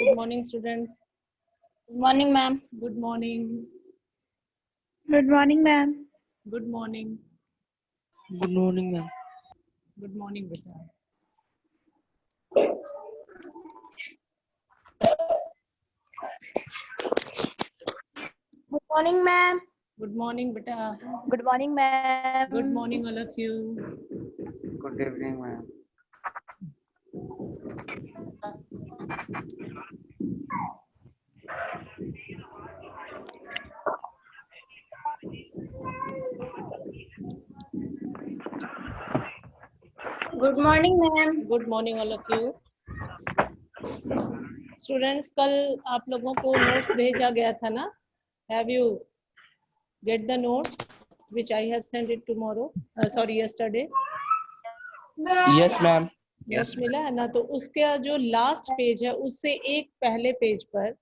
Good morning, students. Good morning, ma'am. Good morning. Good morning, ma'am. Good morning. Good morning, ma'am. Good morning, beta. Good morning, ma'am. Good morning, beta. Good morning, ma'am. Good morning, all of you. Good evening, ma'am. Good morning, ma'am. Good morning, all of you. Students, कल आप लोगों को notes भेजा गया था ना? Have you get the notes which I have sent it tomorrow? Sorry, yesterday. Yes, ma'am. Notes मिला है ना? तो उसका जो लास्ट पेज है उससे एक पहले पेज पर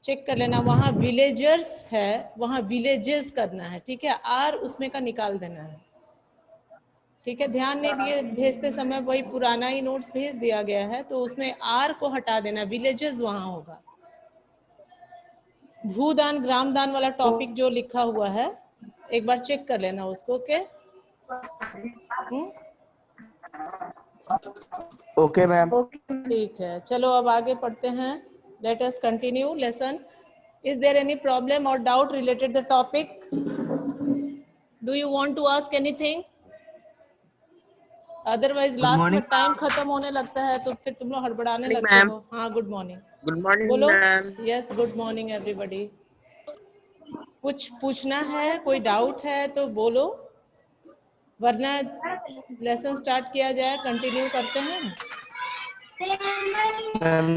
चेक कर लेना, वहाँ विलेजर्स है, वहाँ विलेजेस करना है, ठीक है? आर उसमें का निकाल देना है, ठीक है? ध्यान नहीं दिए भेजते समय, वही पुराना ही नोट्स भेज दिया गया है, तो उसमें आर को हटा देना, विलेजेस वहाँ होगा। भूदान ग्रामदान वाला टॉपिक जो लिखा हुआ है एक बार चेक कर लेना उसको, ओके? Okay, ma'am. ठीक है, चलो अब आगे पढ़ते हैं। Let us continue lesson. Is there any problem और doubt related the topic? Do you want to ask anything? Otherwise last में टाइम खत्म होने लगता है तो फिर तुम लोग हड़बड़ाने लगते हो। हाँ, गुड मॉर्निंग। Good morning, बोलो। ma'am. Yes, good morning everybody. कुछ पूछना है, कोई डाउट है तो बोलो, वरना लेसन स्टार्ट किया जाए, कंटिन्यू करते हैं। Ma'am,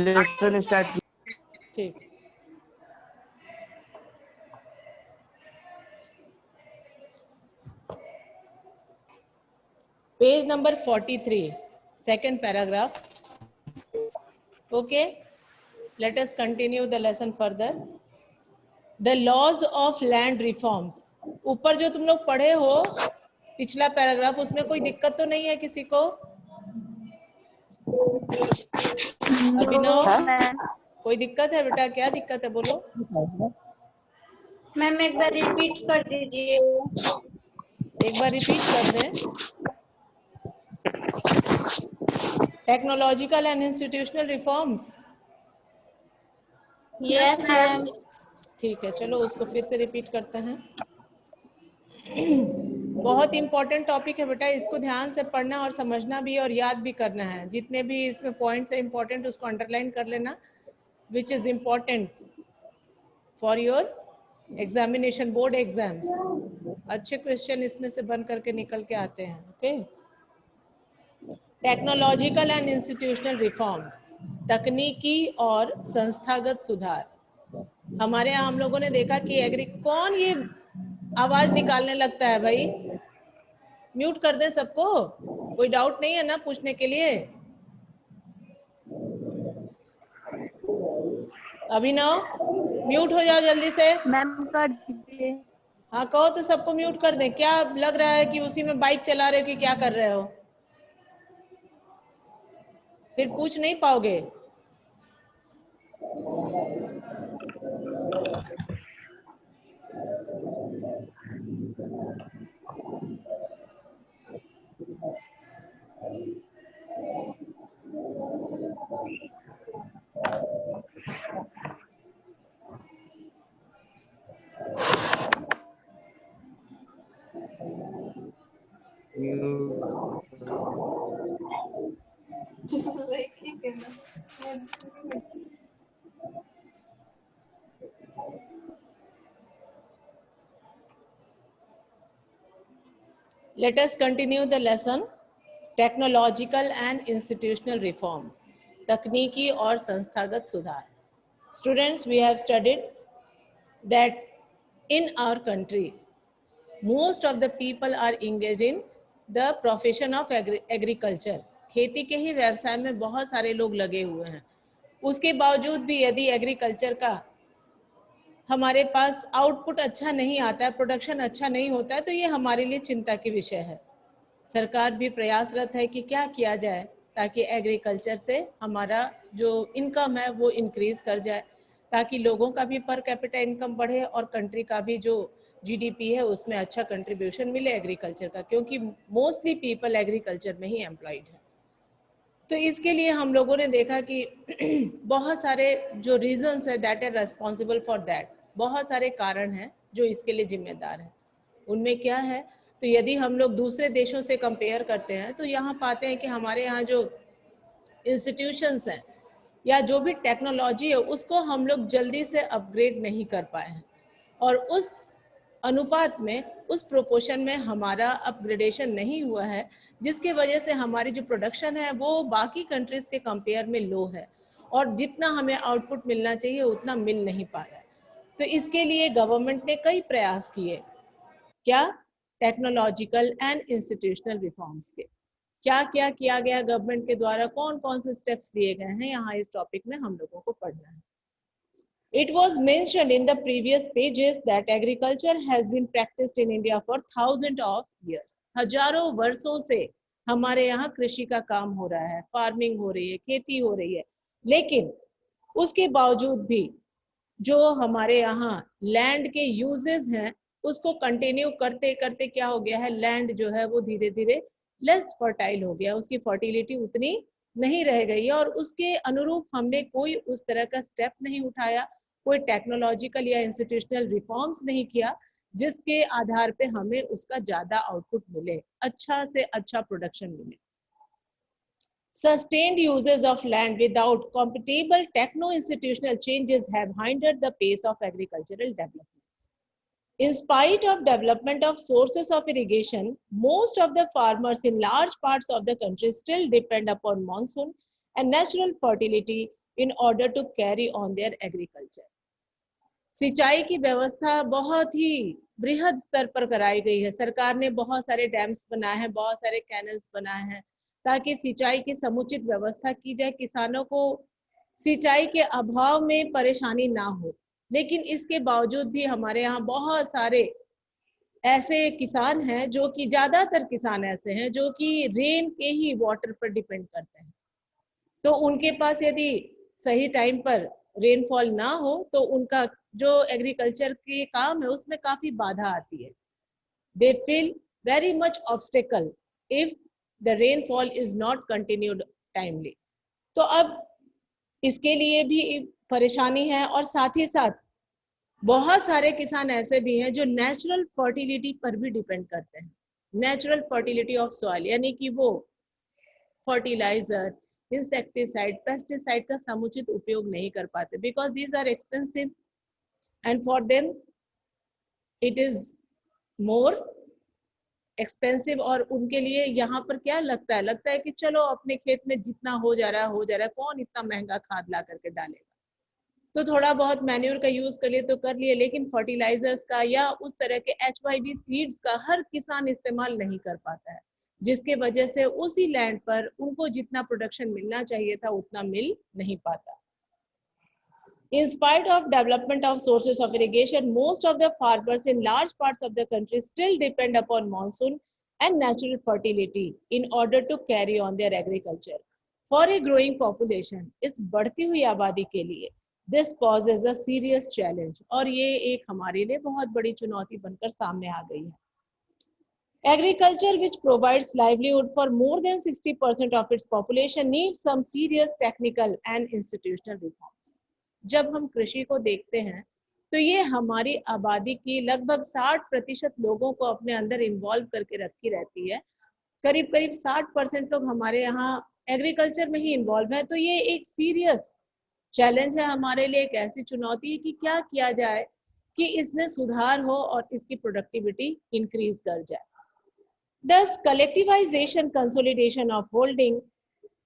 lesson start. ठीक। Page number 43, second paragraph. Okay, let us continue the lesson further. The laws of land reforms. ऊपर जो तुम लोग पढ़े हो पिछला पैराग्राफ, उसमें कोई दिक्कत तो नहीं है किसी को? अभिनव, कोई दिक्कत है बेटा? क्या दिक्कत है बोलो? मैम एक बार रिपीट कर दीजिए। एक बार रिपीट कर दें। Technological and institutional reforms. Yes ma'am. ठीक है, चलो उसको फिर से रिपीट करते हैं। बहुत इंपॉर्टेंट टॉपिक है बेटा, इसको ध्यान से पढ़ना और समझना भी और याद भी करना है। जितने भी इसमें पॉइंट्स है इंपॉर्टेंट, उसको अंडरलाइन कर लेना, which is important for your examination, board exams. अच्छे क्वेश्चन इसमें से बन करके निकल के आते हैं। Okay, technological and institutional reforms, तकनीकी और संस्थागत सुधार। हमारे यहाँ हम लोगों ने देखा कि कौन ये आवाज निकालने लगता है भाई? म्यूट कर दें सबको, कोई डाउट नहीं है ना पूछने के लिए? अभिनव, म्यूट हो जाओ जल्दी से। मैम कर दीजिए। हाँ, कहो तो सबको म्यूट कर दें। क्या लग रहा है कि उसी में बाइक चला रहे हो कि क्या कर रहे हो? फिर पूछ नहीं पाओगे। Let us continue the lesson. Technological and institutional reforms, तकनीकी और संस्थागत सुधार. Students, we have studied that in our country, most of the people are engaged in the profession of agriculture. खेती के ही व्यवसाय में बहुत सारे लोग लगे हुए हैं। उसके बावजूद भी यदि एग्रीकल्चर का हमारे पास आउटपुट अच्छा नहीं आता है, प्रोडक्शन अच्छा नहीं होता है, तो ये हमारे लिए चिंता की विषय है। सरकार भी प्रयासरत है कि क्या किया जाए ताकि एग्रीकल्चर से हमारा जो इनकम है वो इंक्रीज कर जाए, ताकि लोगों का भी पर कैपिटा इनकम बढ़े और कंट्री का भी जो जीडीपी है उसमें अच्छा कंट्रीब्यूशन मिले एग्रीकल्चर का, क्योंकि मोस्टली पीपल एग्रीकल्चर में ही एम्प्लॉयड है। तो इसके लिए हम लोगों ने देखा कि बहुत सारे जो रीजंस है that are responsible for that, बहुत सारे कारण हैं जो इसके लिए जिम्मेदार हैं। उनमें क्या है, तो यदि हम लोग दूसरे देशों से कंपेयर करते हैं तो यहाँ पाते हैं कि हमारे यहाँ जो इंस्टीट्यूशंस हैं या जो भी टेक्नोलॉजी है उसको हम लोग जल्दी से अपग्रेड नहीं कर पाए हैं, और उस अनुपात में, उस प्रोपोर्शन में हमारा अपग्रेडेशन नहीं हुआ है, जिसकी वजह से हमारी जो प्रोडक्शन है वो बाकी कंट्रीज के कंपेयर में लो है, और जितना हमें आउटपुट मिलना चाहिए उतना मिल नहीं पा रहा है। तो इसके लिए गवर्नमेंट ने कई प्रयास किए। क्या? टेक्नोलॉजिकल एंड इंस्टीट्यूशनल रिफॉर्म्स के। क्या क्या किया गया गवर्नमेंट के द्वारा, कौन कौन से स्टेप्स लिए गए हैं, यहाँ इस टॉपिक में हम लोगों को पढ़ना है। It was mentioned in the previous pages that agriculture has been practiced in India for thousands of years. हजारों वर्षों से हमारे यहाँ कृषि का काम हो रहा है, फार्मिंग हो रही है, खेती हो रही है, लेकिन उसके बावजूद भी जो हमारे यहाँ लैंड के यूजेस हैं उसको कंटिन्यू करते करते क्या हो गया है, लैंड जो है वो धीरे धीरे लेस फर्टाइल हो गया, उसकी फर्टिलिटी उतनी नहीं रह गई है, और उसके अनुरूप हमने कोई उस तरह का स्टेप नहीं उठाया, कोई टेक्नोलॉजिकल या इंस्टीट्यूशनल रिफॉर्म्स नहीं किया जिसके आधार पे हमें उसका ज्यादा आउटपुट मिले, अच्छा से अच्छा प्रोडक्शन मिले। Sustained uses of land without compatible techno-institutional changes have hindered the pace of agricultural development. In spite of development of sources of irrigation, most of the farmers in large parts of the country still depend upon monsoon and natural fertility in order to carry on their agriculture. सिंचाई की व्यवस्था बहुत ही बृहद स्तर पर कराई गई है। सरकार ने बहुत सारे डैम्स बनाए हैं, बहुत सारे कैनल्स बनाए हैं ताकि सिंचाई की समुचित व्यवस्था की जाए, किसानों को सिंचाई के अभाव में परेशानी ना हो। लेकिन इसके बावजूद भी हमारे यहाँ बहुत सारे ऐसे किसान हैं, जो कि ज्यादातर किसान ऐसे हैं जो कि रेन के ही वाटर पर डिपेंड करते हैं। तो उनके पास यदि सही टाइम पर रेनफॉल ना हो तो उनका जो एग्रीकल्चर के काम है उसमें काफी बाधा आती है। They feel very much obstacle if the rainfall is not continued timely. तो अब इसके लिए भी परेशानी है, और साथ ही साथ बहुत सारे किसान ऐसे भी हैं जो नेचुरल फर्टिलिटी पर भी डिपेंड करते हैं। नेचुरल फर्टिलिटी ऑफ सॉइल, यानी कि वो फर्टिलाइजर, इंसेक्टिसाइड, पेस्टिसाइड का समुचित उपयोग नहीं कर पाते, because these are expensive and for them it is more expensive. और उनके लिए यहाँ पर क्या लगता है कि चलो अपने खेत में जितना हो जा रहा है, कौन इतना महंगा खाद ला करके डालेगा, तो थोड़ा बहुत मैन्योर का यूज कर लिए तो कर लिए, लेकिन फर्टिलाइजर्स का या उस तरह के HYB सीड्स का हर किसान इस्तेमाल नहीं कर पाता है, जिसके वजह से उसी लैंड पर उनको जितना प्रोडक्शन मिलना चाहिए था उतना मिल नहीं पाता। In spite of development of sources of irrigation, most of the farmers in large parts of the country still depend upon monsoon and natural fertility in order to carry on their agriculture. For a growing population, इस बढ़ती हुई आबादी के लिए this poses a serious challenge, और ये एक हमारे लिए बहुत बड़ी चुनौती बनकर सामने आ गई है। Agriculture, which provides livelihood for more than 60% of its population, needs some serious technical and institutional reforms. जब हम कृषि को देखते हैं तो ये हमारी आबादी की लगभग 60% लोगों को अपने अंदर इन्वॉल्व करके रखी रहती है। करीब 60% लोग हमारे यहाँ एग्रीकल्चर में ही इन्वॉल्व है। तो ये एक सीरियस चैलेंज है हमारे लिए, एक ऐसी चुनौती है कि क्या किया जाए कि इसमें सुधार हो और इसकी प्रोडक्टिविटी इंक्रीज कर जाए। Thus, collectivization, consolidation of holding,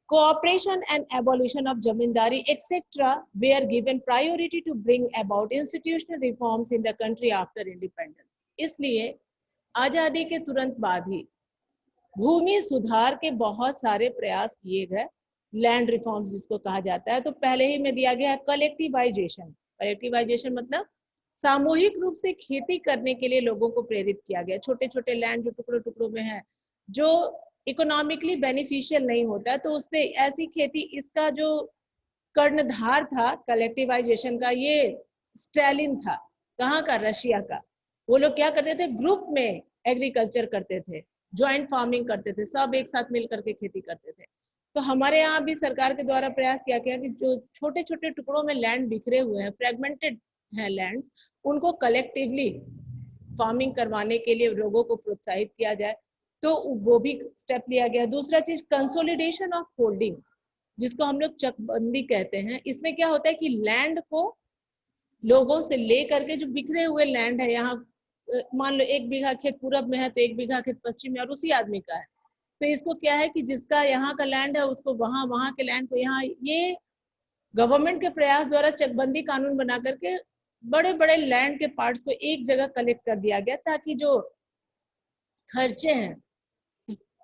cooperation and abolition of zamindari, etc. were given priority to bring about institutional reforms in the country after independence. इसलिए आजादी के तुरंत बाद ही भूमि सुधार के बहुत सारे प्रयास किए गए, लैंड रिफॉर्म्स जिसको कहा जाता है। तो पहले ही में दिया गया है कलेक्टिवाइजेशन। कलेक्टिवाइजेशन मतलब सामूहिक रूप से खेती करने के लिए लोगों को प्रेरित किया गया। छोटे छोटे लैंड जो टुकड़ों टुकड़ों में है, जो इकोनॉमिकली बेनिफिशियल नहीं होता, तो उस पे ऐसी खेती, इसका जो कर्णधार था कलेक्टिवाइजेशन का, ये स्टालिन था। कहाँ का? रशिया का। वो लोग क्या करते थे? ग्रुप में एग्रीकल्चर करते थे, ज्वाइंट फार्मिंग करते थे, सब एक साथ मिल करके खेती करते थे। तो हमारे यहाँ भी सरकार के द्वारा प्रयास किया गया कि जो छोटे छोटे टुकड़ों में लैंड बिखरे हुए हैं, फ्रेगमेंटेड हैं लैंड्स, उनको कलेक्टिवली फार्मिंग करवाने के लिए लोगों को प्रोत्साहित किया जाए, तो वो भी स्टेप लिया गया। दूसरा चीज कंसोलिडेशन ऑफ होल्डिंग्स, जिसको हम लोग चकबंदी कहते हैं। इसमें क्या होता है कि लैंड को लोगों से ले करके, जो बिखरे हुए लैंड है, यहाँ मान लो 1 बीघा खेत पूरब में है तो 1 बीघा खेत पश्चिम में और उसी आदमी का है, तो इसको क्या है कि जिसका यहाँ का लैंड है उसको वहां, वहां के लैंड को यहाँ, ये गवर्नमेंट के प्रयास द्वारा चकबंदी कानून बना करके बड़े बड़े लैंड के पार्ट्स को एक जगह कलेक्ट कर दिया गया, ताकि जो खर्चे हैं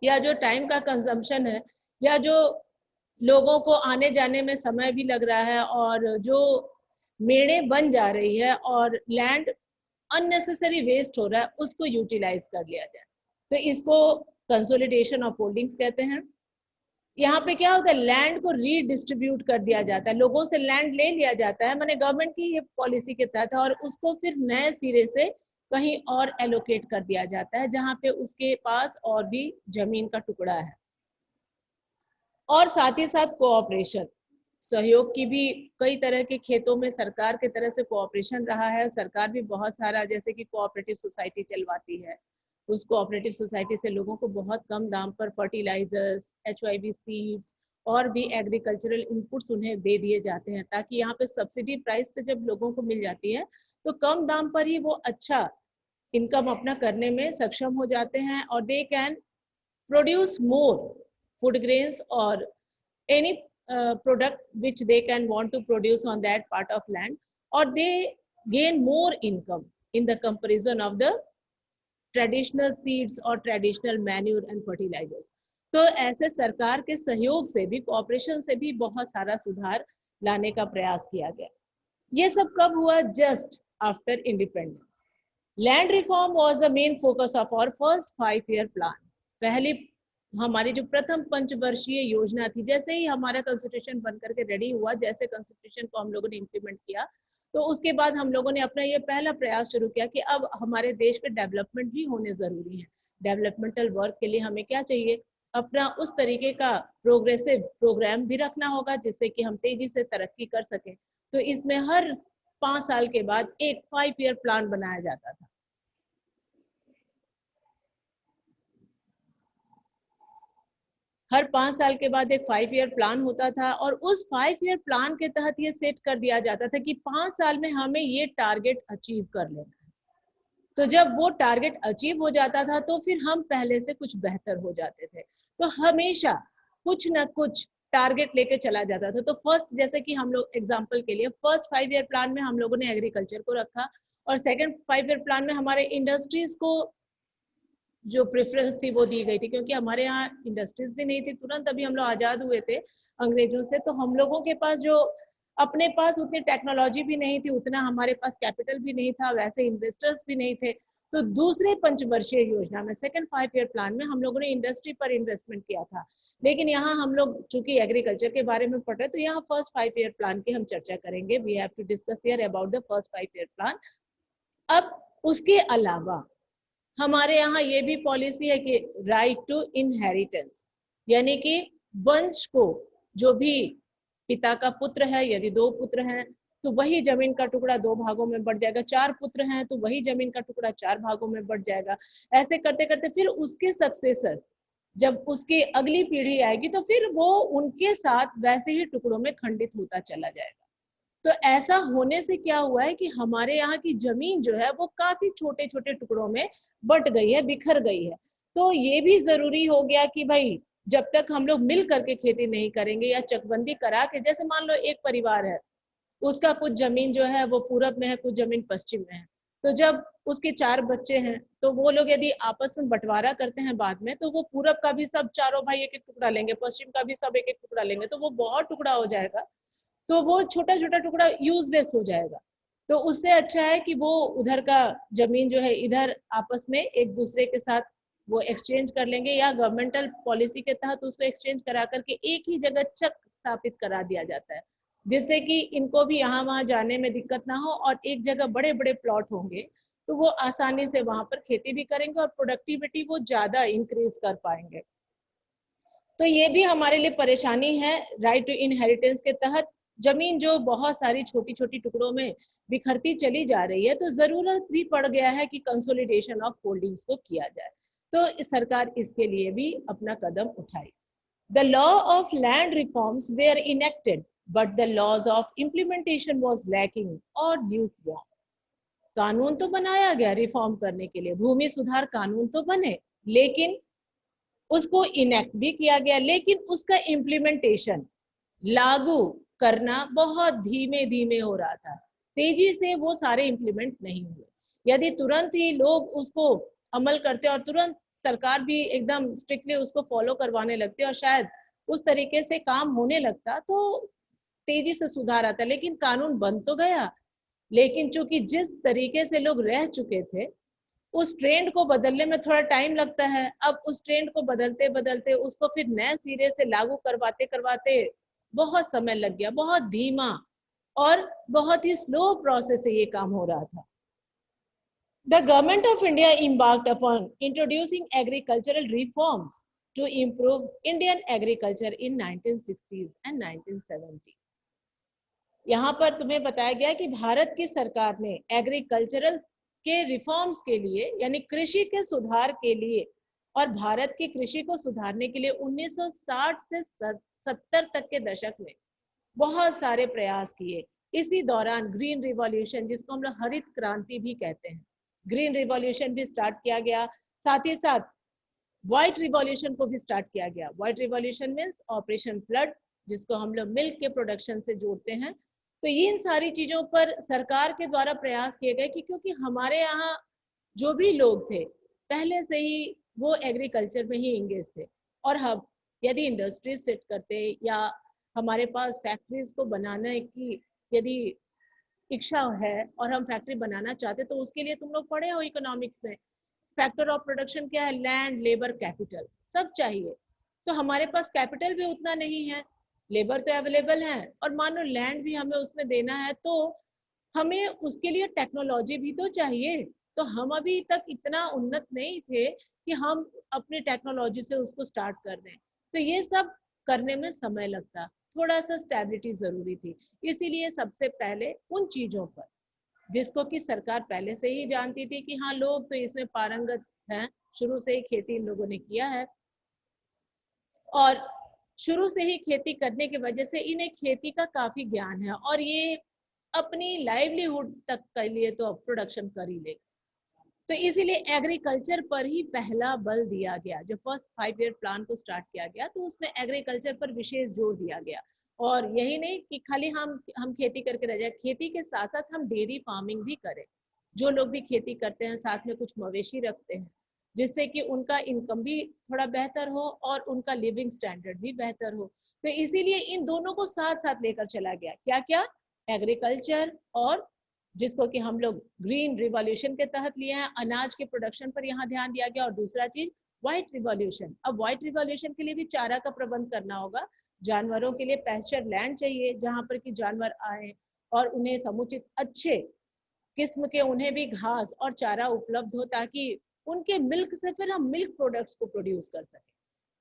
या जो टाइम का कंजम्पशन है या जो लोगों को आने जाने में समय भी लग रहा है और जो मेड़े बन जा रही है और लैंड अननेसेसरी वेस्ट हो रहा है, उसको यूटिलाइज कर लिया जाए। तो इसको कंसोलिडेशन ऑफ होल्डिंग्स कहते हैं। यहाँ पे क्या होता है? लैंड को रीडिस्ट्रीब्यूट कर दिया जाता है, लोगों से लैंड ले लिया जाता है, माने गवर्नमेंट की ये पॉलिसी के तहत, और उसको फिर नए सिरे से कहीं और एलोकेट कर दिया जाता है जहाँ पे उसके पास और भी जमीन का टुकड़ा है। और साथ ही साथ कोऑपरेशन, सहयोग की भी कई तरह के खेतों में सरकार के तरह से कोऑपरेशन रहा है। सरकार भी बहुत सारा, जैसे कि कोऑपरेटिव सोसाइटी चलवाती है, उस कोऑपरेटिव सोसाइटी से लोगों को बहुत कम दाम पर फर्टिलाइजर्स, HYV सीड्स और भी एग्रीकल्चरल इनपुट्स उन्हें दे दिए जाते हैं, ताकि यहाँ पे सब्सिडी प्राइस पे जब लोगों को मिल जाती है तो कम दाम पर ही वो अच्छा इनकम अपना करने में सक्षम हो जाते हैं, और they can produce more food grains और any product which they can want to produce on that part of land, or they gain more income in the comparison of the traditional seeds or traditional manure and fertilizers. तो ऐसे सरकार के सहयोग से भी, cooperation से भी बहुत सारा सुधार लाने का प्रयास किया गया। ये सब कब हुआ? Just after independence. Land reform was the main focus of our first 5-year plan. पहली हमारी जो प्रथम पंचवर्षीय योजना थी, जैसे ही हमारा कॉन्स्टिट्यूशन बन करके रेडी हुआ, जैसे कॉन्स्टिट्यूशन को हम लोगों ने इम्प्लीमेंट किया, तो उसके बाद हम लोगों ने अपना ये पहला प्रयास शुरू किया कि अब हमारे देश में डेवलपमेंट भी होने जरूरी है। डेवलपमेंटल वर्क के लिए हमें क्या चाहिए? अपना उस तरीके का प्रोग्रेसिव प्रोग्राम भी रखना होगा जिससे कि हम तेजी से तरक्की कर सकें। तो इसमें हर 5 साल के बाद एक 5-year प्लान बनाया जाता था। हर 5 साल के बाद एक 5-year प्लान होता था, और उस 5-year प्लान के तहत ये सेट कर दिया जाता था कि 5 साल में हमें ये टारगेट अचीव कर लेना है। तो जब वो टारगेट अचीव हो जाता था तो फिर हम पहले से कुछ बेहतर हो जाते थे। तो हमेशा कुछ ना कुछ टारगेट लेके चला जाता था। तो फर्स्ट, जैसे कि हम लोग एग्जाम्पल के लिए फर्स्ट 5-year प्लान में हम लोगों ने एग्रीकल्चर को रखा, और सेकेंड 5-year प्लान में हमारे इंडस्ट्रीज को जो प्रेफरेंस थी वो दी गई थी, क्योंकि हमारे यहाँ इंडस्ट्रीज भी नहीं थी। तुरंत अभी हम लोग आजाद हुए थे अंग्रेजों से, तो हम लोगों के पास जो अपने पास उतनी टेक्नोलॉजी भी नहीं थी, उतना हमारे पास कैपिटल भी नहीं था, वैसे इन्वेस्टर्स भी नहीं थे। तो दूसरे पंचवर्षीय योजना में, सेकंड 5-year प्लान में, हम लोगों ने इंडस्ट्री पर इन्वेस्टमेंट किया था। लेकिन यहाँ हम लोग चूंकि एग्रीकल्चर के बारे में पढ़ रहे, तो यहाँ फर्स्ट 5-year प्लान की हम चर्चा करेंगे। We have to discuss here about the first 5-year plan. अब उसके अलावा हमारे यहाँ ये भी पॉलिसी है कि राइट टू इनहेरिटेंस, यानी कि वंश को, जो भी पिता का पुत्र है, यदि 2 पुत्र हैं तो वही जमीन का टुकड़ा 2 भागों में बढ़ जाएगा, 4 पुत्र हैं तो वही जमीन का टुकड़ा 4 भागों में बढ़ जाएगा। ऐसे करते करते फिर उसके सक्सेसर, जब उसकी अगली पीढ़ी आएगी तो फिर वो उनके साथ वैसे ही टुकड़ों में खंडित होता चला जाएगा। तो ऐसा होने से क्या हुआ है कि हमारे यहाँ की जमीन जो है वो काफी छोटे छोटे टुकड़ों में बट गई है, बिखर गई है। तो ये भी जरूरी हो गया कि भाई जब तक हम लोग मिल करके खेती नहीं करेंगे या चकबंदी करा के, जैसे मान लो एक परिवार है, उसका कुछ जमीन जो है वो पूरब में है, कुछ जमीन पश्चिम में है, तो जब उसके 4 बच्चे हैं तो वो लोग यदि आपस में बंटवारा करते हैं बाद में, तो वो पूरब का भी सब चारों भाई एक एक टुकड़ा लेंगे, पश्चिम का भी सब एक एक टुकड़ा लेंगे, तो वो बहुत टुकड़ा हो जाएगा, तो वो छोटा छोटा टुकड़ा यूजलेस हो जाएगा। तो उससे अच्छा है कि वो उधर का जमीन जो है इधर आपस में एक दूसरे के साथ वो एक्सचेंज कर लेंगे या गवर्नमेंटल पॉलिसी के तहत उसको एक्सचेंज करा करके एक ही जगह चक स्थापित करा दिया जाता है, जिससे कि इनको भी यहाँ वहाँ जाने में दिक्कत ना हो और एक जगह बड़े बड़े प्लॉट होंगे तो वो आसानी से वहां पर खेती भी करेंगे और प्रोडक्टिविटी वो ज्यादा इंक्रीज कर पाएंगे। तो ये भी हमारे लिए परेशानी है। राइट टू इनहेरिटेंस के तहत जमीन जो बहुत सारी छोटी छोटी टुकड़ों में बिखरती चली जा रही है, तो जरूरत भी पड़ गया है कि कंसोलिडेशन ऑफ होल्डिंग्स को किया जाए। तो सरकार इसके लिए भी अपना कदम उठाई। The law of land reforms were enacted but the laws of implementation was lacking और ल्यूकवार्म। कानून तो बनाया गया रिफॉर्म करने के लिए, भूमि सुधार कानून तो बने, लेकिन उसको इनेक्ट भी किया गया, लेकिन उसका इम्प्लीमेंटेशन लागू करना बहुत धीमे धीमे हो रहा था। तेजी से वो सारे इम्प्लीमेंट नहीं हुए। यदि तुरंत ही लोग उसको अमल करते और तुरंत सरकार भी एकदम स्ट्रिक्टली उसको फॉलो करवाने लगते और शायद उस तरीके से काम होने लगता तो तेजी से सुधार आता। लेकिन कानून बन तो गया, लेकिन चूंकि जिस तरीके से लोग रह चुके थे उस ट्रेंड को बदलने में थोड़ा टाइम लगता है। अब उस ट्रेंड को बदलते बदलते उसको फिर नए सिरे से लागू करवाते करवाते बहुत समय लग गया, बहुत धीमा और बहुत ही स्लो प्रोसेस से ये काम हो रहा था। The government of India embarked upon introducing agricultural reforms to improve Indian agriculture in 1960s and 1970s. यहाँ पर तुम्हें बताया गया कि भारत की सरकार ने एग्रीकल्चरल के रिफॉर्म्स के लिए यानी कृषि के सुधार के लिए और भारत की कृषि को सुधारने के लिए 1960 से 70 तक के दशक में बहुत सारे प्रयास किए। इसी दौरान ग्रीन रिवॉल्यूशन, जिसको हम लोग हरित क्रांति भी कहते हैं, ग्रीन रिवॉल्यूशन भी स्टार्ट किया गया। साथ ही साथ व्हाइट रिवॉल्यूशन को भी स्टार्ट किया गया। White revolution means operation flood, जिसको हम लोग मिल्क के प्रोडक्शन से जोड़ते हैं। तो इन सारी चीजों पर सरकार के द्वारा प्रयास किए गए कि क्योंकि हमारे यहाँ जो भी लोग थे पहले से ही वो एग्रीकल्चर में ही इंगेज थे, और हम यदि इंडस्ट्रीज सेट करते या हमारे पास फैक्ट्रीज को बनाने की यदि इच्छा है और हम फैक्ट्री बनाना चाहते तो उसके लिए तुम लोग पढ़े हो इकोनॉमिक्स में, फैक्टर ऑफ प्रोडक्शन क्या है? लैंड, लेबर, कैपिटल, सब चाहिए। तो हमारे पास कैपिटल भी उतना नहीं है, लेबर तो अवेलेबल है, और मान लो लैंड भी हमें उसमें देना है तो हमें उसके लिए टेक्नोलॉजी भी तो चाहिए। तो हम अभी तक इतना उन्नत नहीं थे कि हम अपनी टेक्नोलॉजी से उसको स्टार्ट कर दें। तो ये सब करने में समय लगता, थोड़ा सा स्टेबिलिटी जरूरी थी। इसीलिए सबसे पहले उन चीजों पर जिसको कि सरकार पहले से ही जानती थी कि हाँ लोग तो इसमें पारंगत हैं, शुरू से ही खेती इन लोगों ने किया है और शुरू से ही खेती करने की वजह से इन्हें खेती का काफी ज्ञान है और ये अपनी लाइवलीहुड तक के लिए तो प्रोडक्शन कर ही लेगा। तो इसीलिए एग्रीकल्चर पर ही पहला बल दिया गया। जो फर्स्ट 5 ईयर प्लान को स्टार्ट किया गया तो उसमें एग्रीकल्चर पर विशेष जोर दिया गया। और यही नहीं कि खाली हम खेती करके रह जाए, खेती के साथ साथ हम डेयरी फार्मिंग भी करें। जो लोग भी खेती करते हैं साथ में कुछ मवेशी रखते हैं, जिससे कि उनका इनकम भी थोड़ा बेहतर हो और उनका लिविंग स्टैंडर्ड भी बेहतर हो। तो इसीलिए इन दोनों को साथ साथ लेकर चला गया। क्या क्या? एग्रीकल्चर, और जिसको कि हम लोग ग्रीन रिवॉल्यूशन के तहत लिए हैं, अनाज के प्रोडक्शन पर यहाँ ध्यान दिया गया। और दूसरा चीज व्हाइट रिवॉल्यूशन। अब व्हाइट रिवॉल्यूशन के लिए भी चारा का प्रबंध करना होगा। जानवरों के लिए पैस्चर लैंड चाहिए जहां पर कि जानवर आए और उन्हें समुचित अच्छे किस्म के उन्हें भी घास और चारा उपलब्ध हो, ताकि उनके मिल्क से फिर हम मिल्क प्रोडक्ट्स को प्रोड्यूस कर सकें।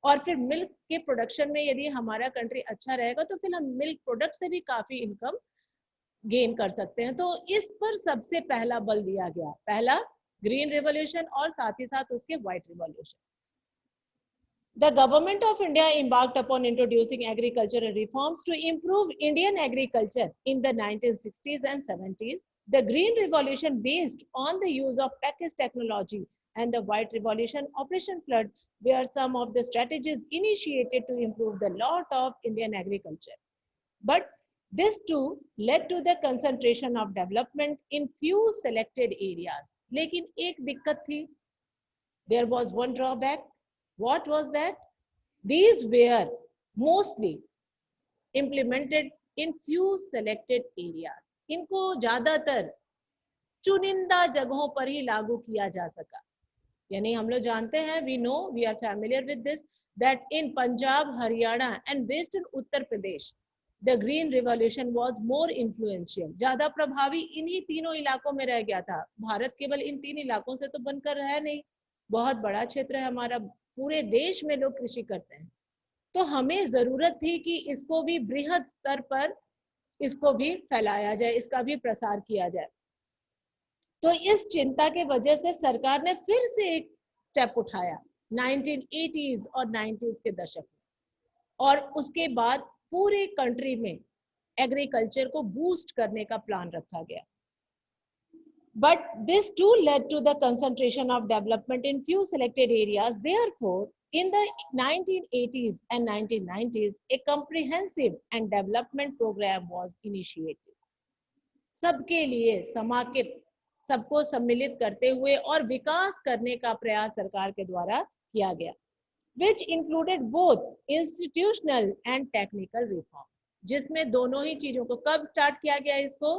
और फिर मिल्क के प्रोडक्शन में यदि हमारा कंट्री अच्छा रहेगा तो फिर हम मिल्क प्रोडक्ट से भी काफी इनकम गेन कर सकते हैं। तो इस पर सबसे पहला बल दिया गया, पहला ग्रीन रिवॉल्यूशन और साथ ही साथ उसके white revolution. The government of India embarked upon introducing agricultural reforms to improve Indian agriculture in the 1960s and 70s. The Green Revolution, based on the use of packaged technology, and the White Revolution, Operation Flood, were some of the strategies initiated to improve the lot of Indian agriculture. But this too led to the concentration of development in few selected areas. लेकिन एक दिक्कत थी, there was one drawback. What was that? These were mostly implemented in few selected areas. इनको ज्यादातर चुनिंदा जगहों पर ही लागू किया जा सका। यानी हम लोग जानते हैं, we know, we are familiar with this, that in Punjab, Haryana and western Uttar Pradesh the green revolution was more influential. ज्यादा प्रभावी इन्हीं तीनों इलाकों में रह गया था। भारत केवल इन 3 इलाकों से तो बनकर है नहीं, बहुत बड़ा क्षेत्र है हमारा, पूरे देश में लोग कृषि करते हैं। तो हमें जरूरत थी कि इसको भी बृहद स्तर पर इसको भी फैलाया जाए, इसका भी प्रसार किया जाए। तो इस चिंता के वजह से सरकार ने फिर से एक स्टेप उठाया 1980s और 90s के दशक में, और उसके बाद पूरे कंट्री में एग्रीकल्चर को बूस्ट करने का प्लान रखा गया। But this too led to the concentration of development in few selected areas. Therefore, in the 1980s and 1990s, a comprehensive and development program was initiated. सबके लिए समाकित, सबको सम्मिलित करते हुए और विकास करने का प्रयास सरकार के द्वारा किया गया, which included both institutional and technical reforms. जिसमें दोनों ही चीजों को, कब स्टार्ट किया गया इसको,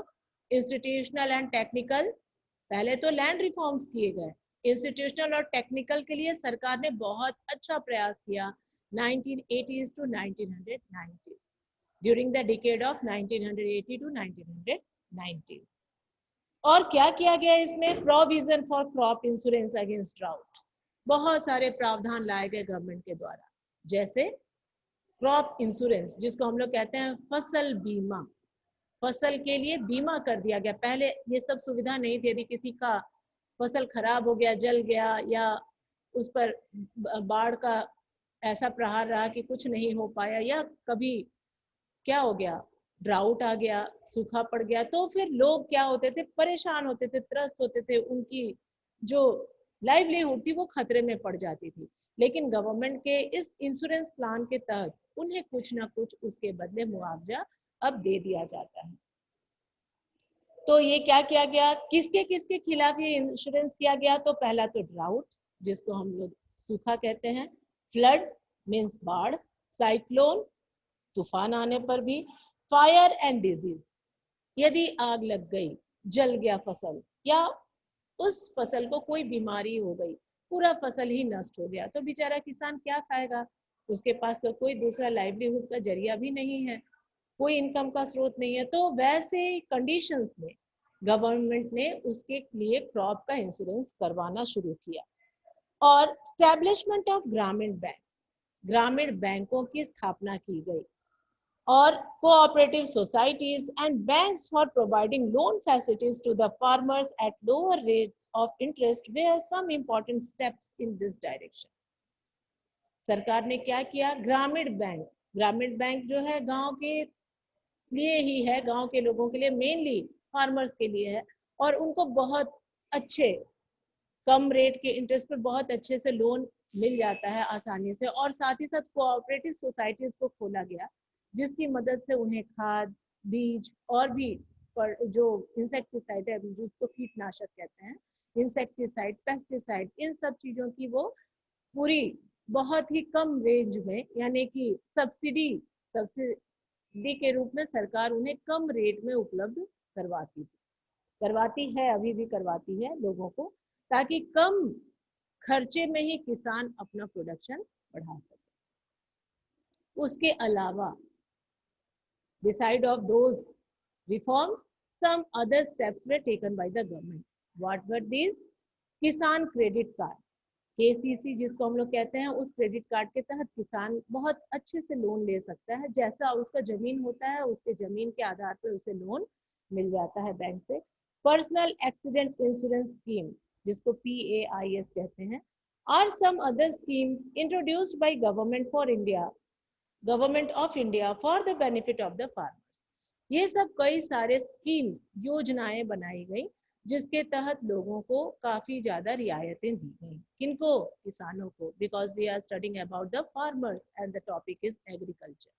इंस्टीट्यूशनल एंड टेक्निकल। पहले तो लैंड रिफॉर्म्स किए गए, इंस्टीट्यूशनल और टेक्निकल के लिए सरकार ने बहुत अच्छा प्रयास किया 1980s to 1990s, during the decade of 1980 to 1990s। और क्या किया गया इसमें, provision for crop insurance against drought, बहुत सारे प्रावधान लाए गए गवर्नमेंट के द्वारा, जैसे क्रॉप इंश्योरेंस जिसको हम लोग कहते हैं फसल बीमा, फसल के लिए बीमा कर दिया गया। पहले ये सब सुविधा नहीं थी, यदि किसी का फसल खराब हो गया, जल गया, या उस पर बाढ़ का ऐसा प्रहार रहा कि कुछ नहीं हो पाया, या कभी क्या हो गया, ड्राउट आ गया, सूखा पड़ गया, तो फिर लोग क्या होते थे, परेशान होते थे, त्रस्त होते थे, उनकी जो लाइवलीहुड थी वो खतरे में पड़ जाती थी। लेकिन गवर्नमेंट के इस इंश्योरेंस प्लान के तहत उन्हें कुछ ना कुछ उसके बदले मुआवजा अब दे दिया जाता है। तो ये क्या किया गया, किसके किसके खिलाफ ये इंश्योरेंस किया गया, तो पहला तो ड्राउट जिसको हम लोग सूखा कहते हैं, फ्लड मींस बाढ़, साइक्लोन तूफान आने पर भी, फायर एंड डिजीज, यदि आग लग गई, जल गया फसल, या उस फसल को कोई बीमारी हो गई, पूरा फसल ही नष्ट हो गया, तो बेचारा किसान क्या खाएगा, उसके पास तो कोई दूसरा लाइवलीहुड का जरिया भी नहीं है, कोई इनकम का स्रोत नहीं है। तो वैसे कंडीशंस में गवर्नमेंट ने उसके लिए क्रॉप का इंश्योरेंस करवाना शुरू किया। और स्टैब्लिशमेंट ऑफ ग्रामीण बैंक, ग्रामीण बैंकों की स्थापना की गई, और cooperative societies and banks for providing loan facilities to the farmers at lower rates of interest were some important steps in this direction. सरकार ने क्या किया, ग्रामीण बैंक जो है गांव के लिए ही है, गांव के लोगों के लिए, मेनली फार्मर्स के लिए है, और उनको बहुत अच्छे कम रेट के इंटरेस्ट पर बहुत अच्छे से लोन मिल जाता है आसानी से। और साथ ही साथ कोऑपरेटिव सोसाइटीज को खोला गया जिसकी मदद से उन्हें खाद, बीज और भी जो इंसेक्टिसाइड है, जिसको कीटनाशक कहते हैं, इंसेक्टिसाइड, पेस्टिसाइड, इन सब चीजों की वो पूरी बहुत ही कम रेंज में, यानी कि सब्सिडी के रूप में सरकार उन्हें कम रेट में उपलब्ध करवाती है, अभी भी करवाती है लोगों को, ताकि कम खर्चे में ही किसान अपना प्रोडक्शन बढ़ा सके। उसके अलावा beside of those reforms, some other steps were taken by the government. What were these? किसान क्रेडिट कार्ड, KCC जिसको हम लोग कहते हैं, उस क्रेडिट कार्ड के तहत किसान बहुत अच्छे से लोन ले सकता है, जैसा उसका जमीन होता है उसके जमीन के आधार पर उसे लोन मिल जाता है बैंक से। पर्सनल एक्सीडेंट इंश्योरेंस स्कीम जिसको PAIS कहते हैं, और some other schemes introduced by Government of India for the benefit of the farmers. ये सब कई सारे स्कीम्स, योजनाएं बनाई गई जिसके तहत लोगों को काफी ज्यादा रियायतें दी गई। किनको? किसानों को, because we are studying about the farmers and the topic is agriculture.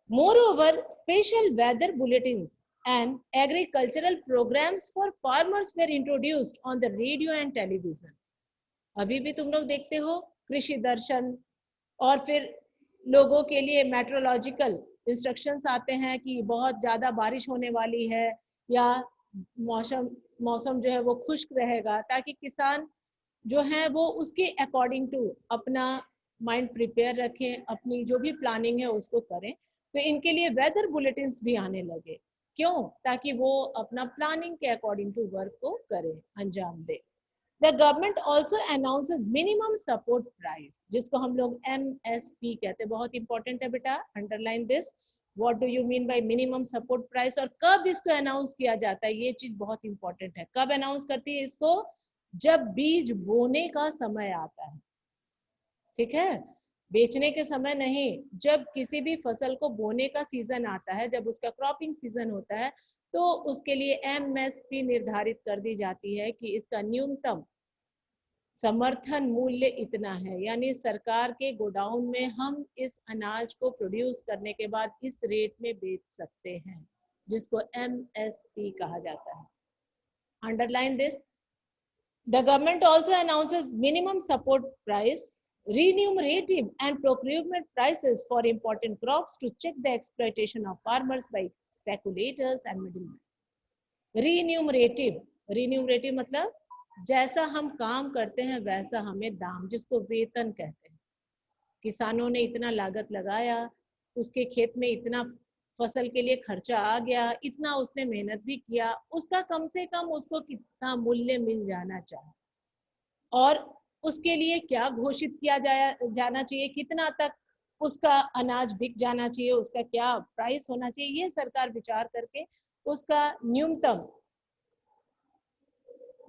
Moreover, special weather bulletins and agricultural programs for farmers were introduced on the radio and television. अभी भी तुम लोग देखते हो कृषि दर्शन, और फिर लोगों के लिए मेट्रोलॉजिकल इंस्ट्रक्शंस आते हैं कि बहुत ज्यादा बारिश होने वाली है, या मौसम जो है वो खुश्क रहेगा, ताकि किसान जो है वो उसके अकॉर्डिंग टू अपना माइंड प्रिपेयर रखें, अपनी जो भी प्लानिंग है उसको करें। तो इनके लिए वेदर बुलेटिन्स भी आने लगे, क्यों? ताकि वो अपना प्लानिंग के अकॉर्डिंग टू वर्क को करें, अंजाम दे। The government also announces minimum support price, जिसको हम लोग MSP कहते हैं। बहुत इंपॉर्टेंट है बेटा, underline this. What do you mean by minimum support price? और कब इसको अनाउंस किया जाता है, ये चीज बहुत इंपॉर्टेंट है। कब अनाउंस करती है इसको? जब बीज बोने का समय आता है, ठीक है, बेचने के समय नहीं। जब किसी भी फसल को बोने का सीजन आता है, जब उसका क्रॉपिंग सीजन होता है, तो उसके लिए MSP निर्धारित कर दी जाती है कि इसका न्यूनतम समर्थन मूल्य इतना है, यानी सरकार के गोडाउन में हम इस अनाज को प्रोड्यूस करने के बाद इस रेट में बेच सकते हैं, जिसको MSP कहा जाता है। Underline this. The government also announces minimum support price, remunerative and procurement prices for important crops to check the exploitation of farmers by speculators and middlemen. Remunerative मतलब जैसा हम काम करते हैं वैसा हमें दाम, जिसको वेतन कहते हैं। किसानों ने इतना लागत लगाया, उसके खेत में इतना फसल के लिए खर्चा आ गया, इतना उसने मेहनत भी किया, उसका कम से कम उसको कितना मूल्य मिल जाना चाहिए, और उसके लिए क्या घोषित किया जाना चाहिए, कितना तक उसका अनाज बिक जाना चाहिए, उसका क्या प्राइस होना चाहिए, ये सरकार विचार करके उसका न्यूनतम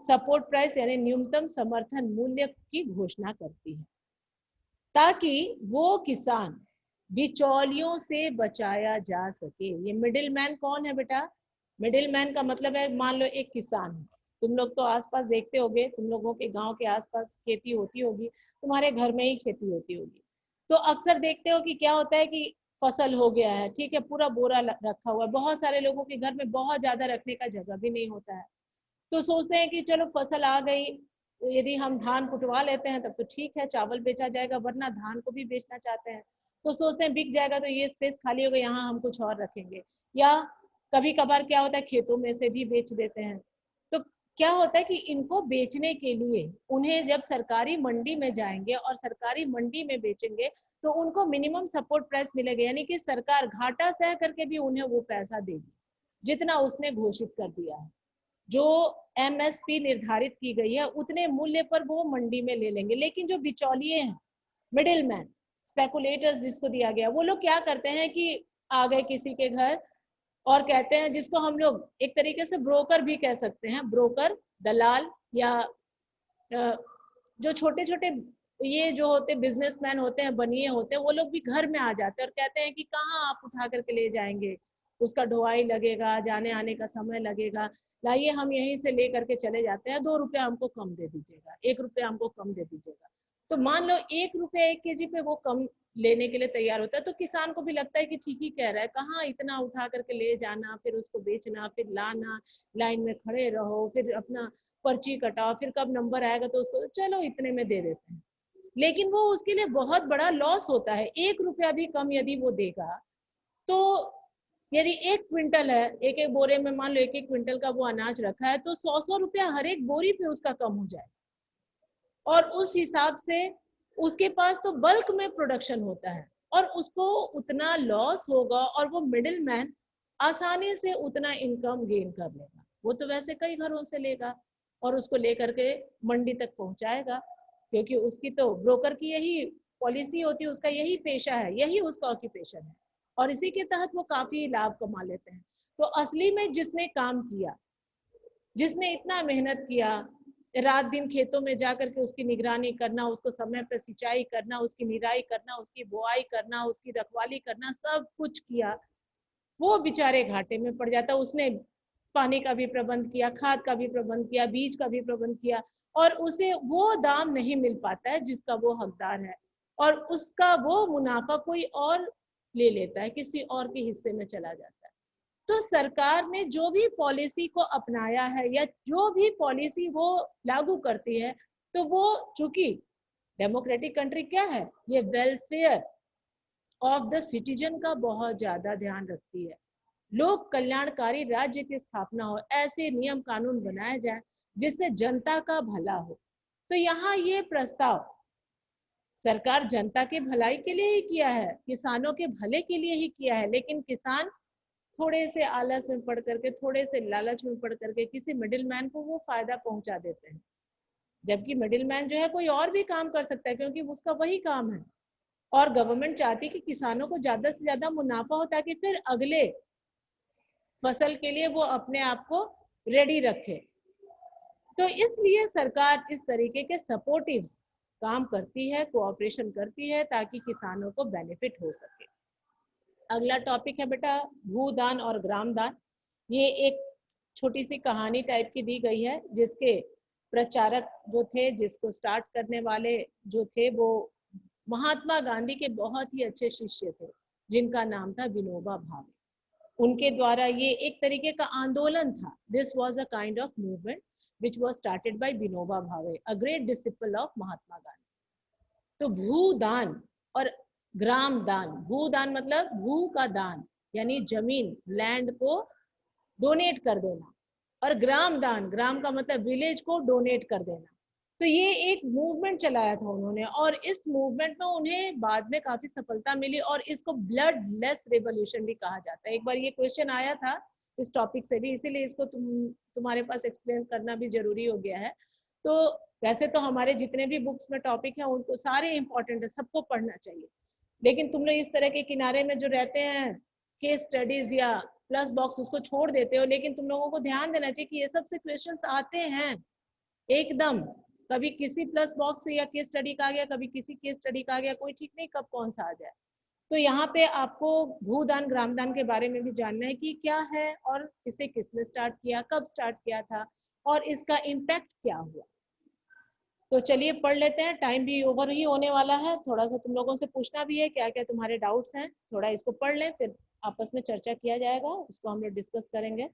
सपोर्ट प्राइस यानी न्यूनतम समर्थन मूल्य की घोषणा करती है, ताकि वो किसान बिचौलियों से बचाया जा सके। ये मिडिल मैन कौन है बेटा? मिडिल मैन का मतलब है, मान लो एक किसान है, तुम लोग तो आसपास देखते होगे, तुम लोगों के गांव के आसपास खेती होती होगी, तुम्हारे घर में ही खेती होती होगी, तो अक्सर देखते हो कि क्या होता है कि फसल हो गया है, ठीक है, पूरा बोरा रखा हुआ है, बहुत सारे लोगों के घर में बहुत ज्यादा रखने का जगह भी नहीं होता है, तो सोचते हैं कि चलो फसल आ गई, यदि हम धान कुटवा लेते हैं तब तो ठीक है, चावल बेचा जाएगा, वरना धान को भी बेचना चाहते हैं, तो सोचते हैं बिक जाएगा तो ये स्पेस खाली हो गई, यहाँ हम कुछ और रखेंगे। या कभी कभार क्या होता है, खेतों में से भी बेच देते हैं। तो क्या होता है कि इनको बेचने के लिए उन्हें जब सरकारी मंडी में जाएंगे और सरकारी मंडी में बेचेंगे तो उनको मिनिमम सपोर्ट प्राइस मिलेगा, यानी कि सरकार घाटा सह करके भी उन्हें वो पैसा देगी जितना उसने घोषित कर दिया है। जो MSP निर्धारित की गई है उतने मूल्य पर वो मंडी में ले लेंगे। लेकिन जो बिचौलिए हैं, मिडिल मैन, स्पेकुलेटर्स जिसको दिया गया, वो लोग क्या करते हैं कि आ गए किसी के घर और कहते हैं, जिसको हम लोग एक तरीके से ब्रोकर भी कह सकते हैं, ब्रोकर, दलाल, या जो छोटे छोटे ये जो होते बिजनेसमैन होते हैं, बनिए होते हैं, वो लोग भी घर में आ जाते हैं और कहते हैं कि कहाँ आप उठा करके ले जाएंगे, उसका ढुलाई लगेगा, जाने आने का समय लगेगा, लाइए हम यहीं से ले करके चले जाते हैं, 2 रुपया हमको कम दे दीजिएगा, 1 रुपया हमको कम दे दीजिएगा। तो मान लो 1 रुपया 1 केजी पे वो कम लेने के लिए तैयार होता है, तो किसान को भी लगता है कि ठीक ही कह रहा है, कहाँ इतना उठा करके ले जाना, फिर उसको बेचना, फिर लाना, लाइन में खड़े रहो, फिर अपना पर्ची कटाओ, फिर कब नंबर आएगा तो उसको चलो इतने में दे देते हैं। लेकिन वो उसके लिए बहुत बड़ा लॉस होता है। 1 रुपया भी कम यदि वो देगा, तो यदि 1 क्विंटल है, एक एक बोरे में मान लो 1 क्विंटल का वो अनाज रखा है, तो 100 रुपया हर एक बोरी पे उसका कम हो जाए, और उस हिसाब से उसके पास तो बल्क में प्रोडक्शन होता है और उसको उतना लॉस होगा, और वो मिडिल मैन आसानी से उतना इनकम गेन कर लेगा। वो तो वैसे कई घरों से लेगा और उसको लेकर के मंडी तक पहुंचाएगा, क्योंकि उसकी तो ब्रोकर की यही पॉलिसी होती है, उसका यही पेशा है, यही उसका ऑक्यूपेशन है, और इसी के तहत वो काफी लाभ कमा लेते हैं। तो असली में जिसने काम किया, जिसने इतना मेहनत किया, रात दिन खेतों में जाकर के उसकी निगरानी करना, उसको समय पर सिंचाई करना, उसकी निराई करना, उसकी बुआई करना, उसकी रखवाली करना, सब कुछ किया, वो बेचारे घाटे में पड़ जाता। उसने पानी का भी प्रबंध किया, खाद का भी प्रबंध किया, बीज का भी प्रबंध किया, और उसे वो दाम नहीं मिल पाता है जिसका वो हकदार है, और उसका वो मुनाफा कोई और ले लेता है, किसी और के हिस्से में चला जाता है। तो सरकार ने जो भी पॉलिसी को अपनाया है या जो भी पॉलिसी वो लागू करती है, तो वो चूंकि डेमोक्रेटिक कंट्री क्या है, ये वेलफेयर ऑफ द सिटीजन का बहुत ज्यादा ध्यान रखती है। लोक कल्याणकारी राज्य की स्थापना हो, ऐसे नियम कानून बनाए जाए जिससे जनता का भला हो, तो यहाँ ये प्रस्ताव सरकार जनता के भलाई के लिए ही किया है, किसानों के भले के लिए ही किया है, लेकिन किसान थोड़े से आलस में पड़ करके, थोड़े से लालच में पड़ करके किसी मिडिल मैन को वो फायदा पहुंचा देते हैं, जबकि मिडिल मैन जो है कोई और भी काम कर सकता है क्योंकि उसका वही काम है। और गवर्नमेंट चाहती है कि किसानों को ज्यादा से ज्यादा मुनाफा हो ताकि फिर अगले फसल के लिए वो अपने आप को रेडी रखे। तो इसलिए सरकार इस तरीके के सपोर्टिव काम करती है, कोऑपरेशन करती है ताकि किसानों को बेनिफिट हो सके। अगला टॉपिक है बेटा भूदान और ग्राम दान। ये एक छोटी सी कहानी टाइप की दी गई है, जिसके प्रचारक जो थे, जिसको स्टार्ट करने वाले जो थे, वो महात्मा गांधी के बहुत ही अच्छे शिष्य थे जिनका नाम था विनोबा भावे। उनके द्वारा ये एक तरीके का आंदोलन था। This was a kind of movement which was started by Vinoba Bhave, a great disciple of Mahatma Gandhi. तो भूदान और ग्राम दान, भूदान मतलब भू का दान यानी जमीन, लैंड को डोनेट कर देना, और ग्राम दान, ग्राम का मतलब विलेज को डोनेट कर देना। तो ये एक मूवमेंट चलाया था उन्होंने, और इस मूवमेंट में उन्हें बाद में काफी सफलता मिली, और इसको ब्लड लेस रेवोल्यूशन भी कहा जाता है। एक बार ये क्वेश्चन आया था इस टॉपिक से भी, इसीलिए इसको तुम्हारे पास एक्सप्लेन करना भी जरूरी हो गया है। तो वैसे तो हमारे जितने भी बुक्स में टॉपिक हैं उनको सारे इंपॉर्टेंट है, सबको पढ़ना चाहिए, लेकिन तुम लोग इस तरह के किनारे में जो रहते हैं केस स्टडीज या प्लस बॉक्स उसको छोड़ देते हो, लेकिन तुम लोगों को ध्यान देना चाहिए कि ये सबसे क्वेश्चंस आते हैं एकदम, कभी किसी प्लस बॉक्स से या केस स्टडी का आ गया, कभी किसी केस स्टडी का आ गया, कोई ठीक नहीं कब कौन सा आ जाए। तो यहाँ पे आपको भूदान ग्रामदान के बारे में भी जानना है कि क्या है और इसे किसने स्टार्ट किया, कब स्टार्ट किया था और इसका इम्पैक्ट क्या हुआ। तो चलिए पढ़ लेते हैं, टाइम भी ओवर ही होने वाला है, थोड़ा सा तुम लोगों से पूछना भी है क्या क्या तुम्हारे डाउट्स हैं, थोड़ा इसको पढ़ लें फिर आपस में चर्चा किया जाएगा, उसको हम लोग डिस्कस करेंगे।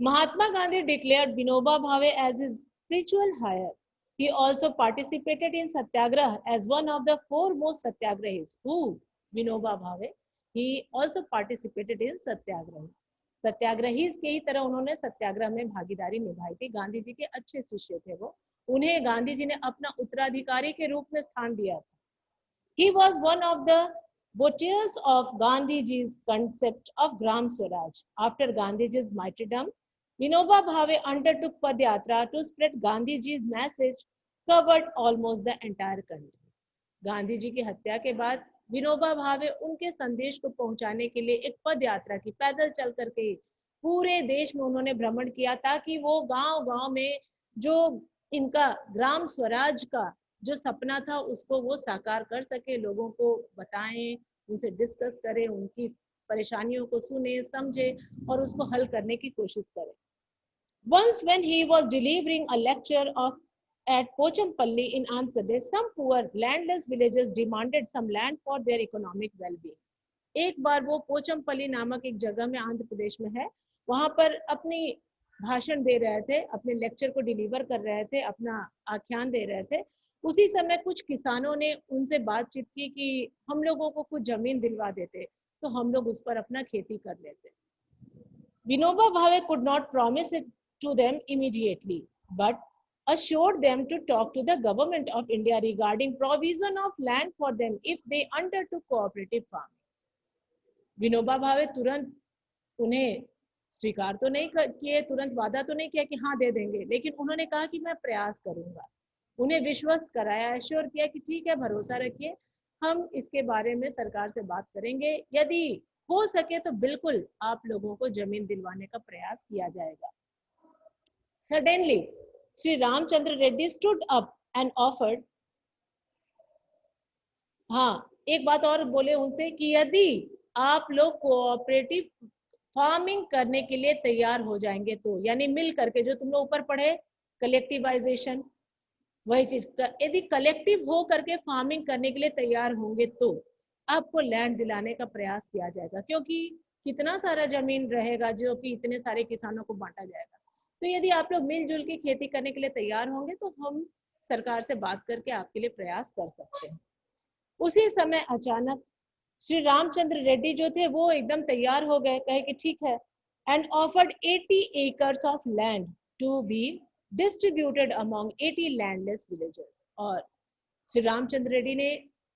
Mahatma Gandhi declared Vinoba Bhave as his spiritual hire. He also participated in Satyagraha as one of the foremost Satyagrahis. Who? Vinoba Bhave. He also participated in Satyagraha. Satyagrahis के ही तरह उन्होंने सत्याग्रह में भागीदारी निभाई थी। गांधी जी के अच्छे शिष्य थे वो, उन्हें गांधी जी ने अपना उत्तराधिकारी के रूप में स्थान दिया था। He was one of the votaries of Gandhiji's concept of Gram Swaraj. After Gandhiji's martyrdom, Vinoba Bhave undertook Padyatra to spread Gandhiji's message covered almost the entire country. Gandhi ji की हत्या के बाद विनोबा भावे उनके संदेश को पहुंचाने के लिए एक पद यात्रा की, पैदल चल करके पूरे देश में उन्होंने भ्रमण किया ताकि वो गांव-गांव में जो इनका ग्राम स्वराज का जो सपना था उसको वो साकार कर सके, लोगों को बताएं, उनसे डिस्कस करें, उनकी परेशानियों को सुने, समझे और उसको हल करने की कोशिश करें। Once when he was delivering a lecture at Pochampalli in Andhra Pradesh, some poor landless villagers demanded some land for their economic well-being. एक बार वो पोचमपल्ली नामक एक जगह में आंध्र प्रदेश में है, वहां पर अपनी भाषण दे रहे थे, अपने लेक्चर को डिलीवर कर रहे थे, अपना आख्यान दे रहे थे। उसी समय कुछ किसानों ने उनसे बातचीत की कि हम लोगों को कुछ जमीन दिलवा देते तो हम लोग उस पर अपना खेती कर लेते। Vinoba Bhave could not promise it to them immediately, but assured them to talk to the government of India regarding provision of land for them if they undertook cooperative farming. Vinoba Bhave तुरंत उन्हें स्वीकार तो नहीं किए, तुरंत वादा तो नहीं किया कि हाँ दे देंगे, लेकिन उन्होंने कहा कि मैं प्रयास करूंगा, उन्हें विश्वस्त कराया, एश्योर किया कि ठीक है भरोसा रखिए, हम इसके बारे में सरकार से बात करेंगे, यदि हो सके तो बिल्कुल आप लोगों को जमीन दिलवाने का प्रयास किया जाएगा। Suddenly, Sri Ramchandra Reddy stood up and offered, हाँ एक बात और बोले उनसे कि यदि आप लोग कोऑपरेटिव फार्मिंग करने के लिए तैयार हो जाएंगे तो, यानी मिल करके, जो तुम लोग ऊपर पढ़े कलेक्टिवाइजेशन, वही चीज, यदि कलेक्टिव हो करके फार्मिंग करने के लिए तैयार होंगे तो आपको लैंड दिलाने का प्रयास किया जाएगा, क्योंकि कितना सारा जमीन रहेगा जो कि इतने सारे किसानों को बांटा जाएगा। तो यदि आप लोग मिलजुल के खेती करने के लिए तैयार होंगे तो हम सरकार से बात करके आपके लिए प्रयास कर सकते हैं। उसी समय अचानक श्री रामचंद्र रेड्डी जो थे वो एकदम तैयार हो गए, कहे कि ठीक है, and offered 80 acres of land to be distributed among 80 landless villages. और श्री रामचंद्र रेड्डी ने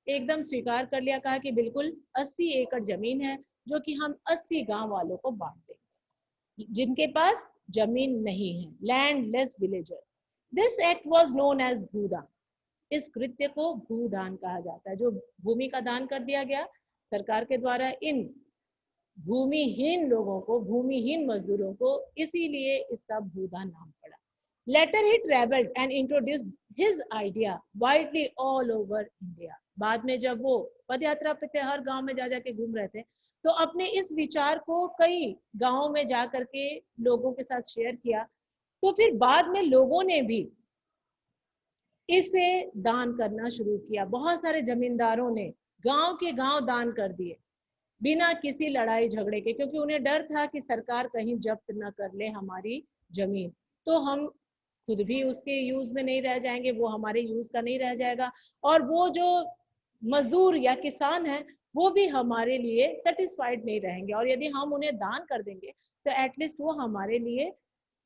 एकदम स्वीकार कर लिया, कहा कि बिल्कुल 80 एकड़ जमीन है जो कि हम 80 गांव वालों को बांट देंगे जिनके पास जमीन नहीं है, landless villagers. This act was known as Bhoodan. इस कृत्य को भूदान कहा जाता है, जो भूमि का दान कर दिया गया सरकार के द्वारा इन भूमिहीन लोगों को, भूमिहीन मजदूरों को, इसीलिए इसका भूदान नाम पड़ा. Later he traveled and introduced his idea widely all over India. बाद में जब वो पदयात्रा पे थे, हर गांव में जा जाके घूम रहे थे, तो अपने इस विचार को कई गांवों में जा करके लोगों के साथ शेयर किया. तो फिर बाद में लोगों ने भी इसे दान करना शुरू किया. बहुत सारे जमींदारों ने गांव के गांव दान कर दिए बिना किसी लड़ाई झगड़े के, क्योंकि उन्हें डर था कि सरकार कहीं जब्त न कर ले हमारी जमीन, तो हम खुद भी उसके यूज में नहीं रह जाएंगे, वो हमारे यूज का नहीं रह जाएगा, और वो जो मजदूर या किसान है वो भी हमारे लिए सेटिस्फाइड नहीं रहेंगे. और यदि हम उन्हें दान कर देंगे तो एटलीस्ट वो हमारे लिए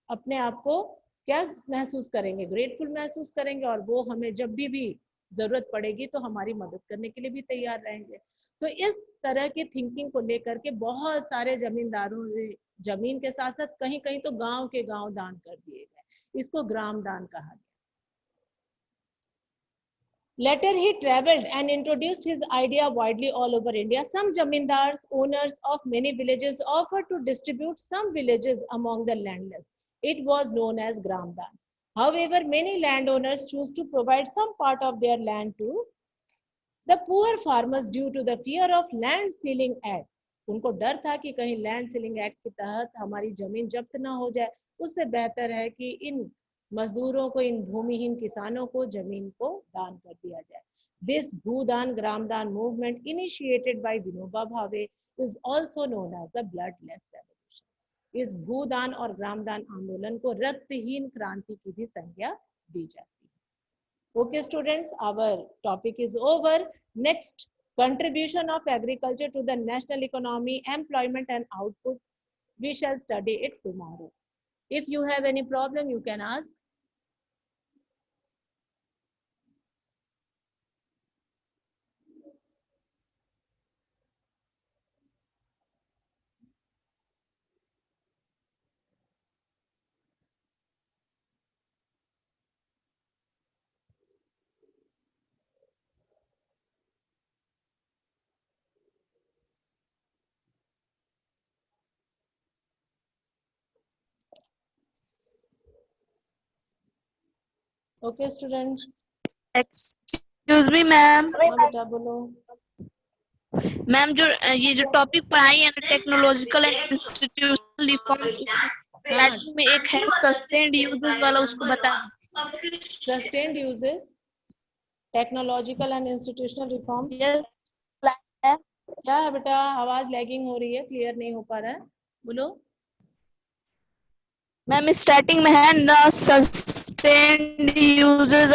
अपने आप को क्या महसूस करेंगे, ग्रेटफुल महसूस करेंगे, और वो हमें जब भी जरूरत पड़ेगी तो हमारी मदद करने के लिए भी तैयार रहेंगे. तो इस तरह की थिंकिंग को लेकर के बहुत सारे जमींदारों ने जमीन के साथ साथ कहीं कहीं तो गांव के गांव दान कर दिए गए. इसको ग्राम दान कहा गया. Later he traveled and introduced his idea widely all over India. Some zamindars, owners of many villages, offered to distribute some villages among the landless. It was known as Gram Dan. However, many landowners choose to provide some part of their land to the poor farmers due to the fear of land sealing act. उनको डर था कि कहीं land ceiling act के तहत हमारी जमीन जब्त ना हो जाए. उससे बेहतर है कि इन मजदूरों को, इन भूमिहीन किसानों को जमीन को दान कर दिया जाए. This Bhoodan Gramdan movement initiated by Vinoba Bhave is also known as the bloodless revolution. इस भूदान और ग्रामदान आंदोलन को रक्तहीन क्रांति की भी संज्ञा दी जाती है. Okay students, our topic is over. Next, contribution of agriculture to the national economy, employment and output. We shall study it tomorrow. If you have any problem, you can ask. Okay students. Excuse me ma'am. हाँ बेटा बोलो. Ma'am जो ये जो topic पढ़ाई है ना, technological and institutional reform में एक है सस्टेन्ड यूजेस वाला, उसको बता. Sustained uses, technological and institutional reform. क्या है बेटा, आवाज लैगिंग हो रही है, क्लियर नहीं हो पा रहा है, बोलो. मैम स्टार्टिंग में है ना, सस्टेन्ड यूजेस